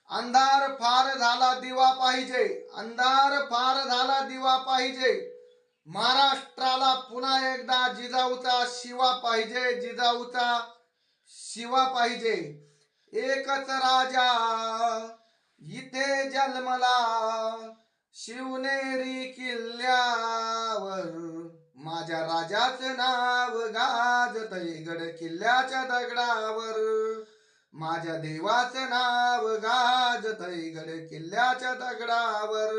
अंधार फार झाला दिवा पाहिजे, अंधार फार झाला दिवा पाहिजे, महाराष्ट्राला पुन्हा एकदा जिजाऊचा शिवा पाहिजे, जिजाऊचा शिवा पाहिजे। एकच राजा इथे जन्मला शिवनेरी किल्ल्यावर, माझ्या राजाचं नाव गाजतंय गड किल्ल्याच्या दगडावर, माझ्या देवाचं नाव गाजतंय गड किल्ल्याच्या दगडावर।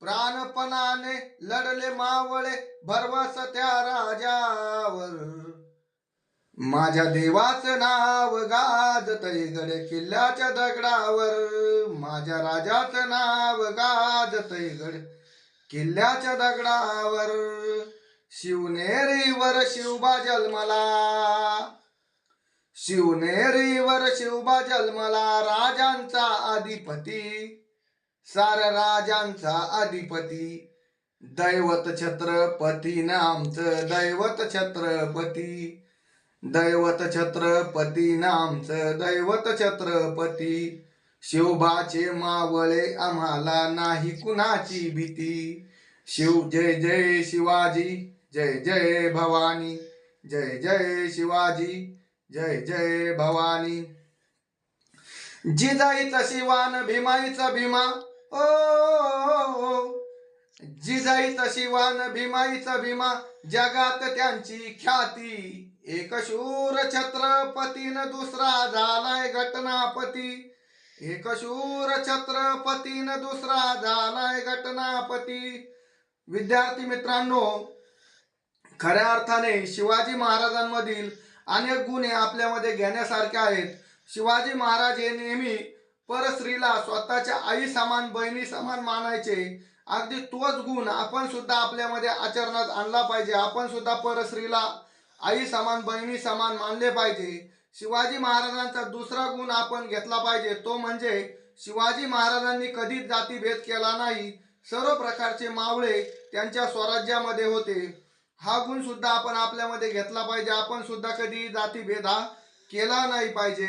प्राणपणाने लढले मावळे भरवस त्या राजावर, माझ्या देवाचं नाव गाजतंय गड किल्ल्याच्या दगडावर, माझ्या राजाचं नाव गाजतंय गड किल्ल्याच्या दगडावर। शिवनेरीवर शिवबा जन्मला, शिवनेरीवर शिवबा जन्मला, राजांचा अधिपती, सार राजांचा अधिपती, दैवत छत्रपती नामचं, दैवत छत्रपती, दैवत छत्रपती नामचं, दैवत छत्रपती। शिवबाचे मावळे आम्हाला नाही कुणाची भीती, शिव जय जय शिवाजी, जय जय भवानी, जय जय शिवाजी, जय जय भवानी। जिजाईचा शिवान भीमाईचा भीमा, ओ जिजाईचा शिवान भीमाईचा भीमा, जगात त्यांची ख्याती, एक शूर छत्रपतीन दुसरा झालाय घटनापती, एक शूर छत्रपतीन दुसरा झालाय घटनापती। विद्यार्थी मित्रांनो, खऱ्या अर्थाने शिवाजी महाराजांमधील अनेक गुण हे आपल्यामध्ये घेण्यासारखे आहेत। शिवाजी महाराज हे नेहमी परस्त्रीला स्वतःच्या आई समान, बहिणी समान मानायचे। अगदी तोच गुण आपण सुद्धा आपल्यामध्ये आचरणात आणला पाहिजे। आपण सुद्धा परस्त्रीला आई समान, बहिणी समान मानले पाहिजे। शिवाजी महाराजांचा दुसरा गुण आपण घेतला पाहिजे, तो म्हणजे शिवाजी महाराजांनी कधीच जातीभेद केला नाही। सर्व प्रकारचे मावळे त्यांच्या स्वराज्यामध्ये होते। हा गुण सुद्धा आपण आपल्यामध्ये घेतला पाहिजे। आपण सुद्धा कधी जातीभेद हा केला नाही पाहिजे।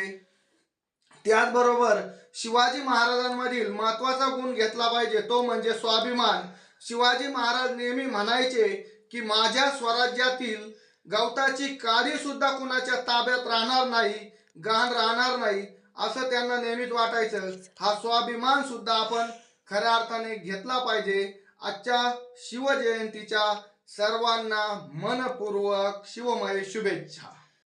त्याचबरोबर शिवाजी महाराजांमधील महत्त्वाचा गुण घेतला पाहिजे, तो म्हणजे स्वाभिमान। शिवाजी महाराज नेहमी म्हणायचे की माझ्या स्वराज्यातील गवताची काडी सुद्धा कुणाच्या ताब्यात राहणार नाही, गहाण राहणार नाही, असं त्यांना नेहमीच वाटायचं। हा स्वाभिमान सुद्धा आपण खऱ्या अर्थाने घेतला पाहिजे। आजच्या शिवजयंतीच्या सर्वांना मनपूर्वक शिवमय शुभेच्छा।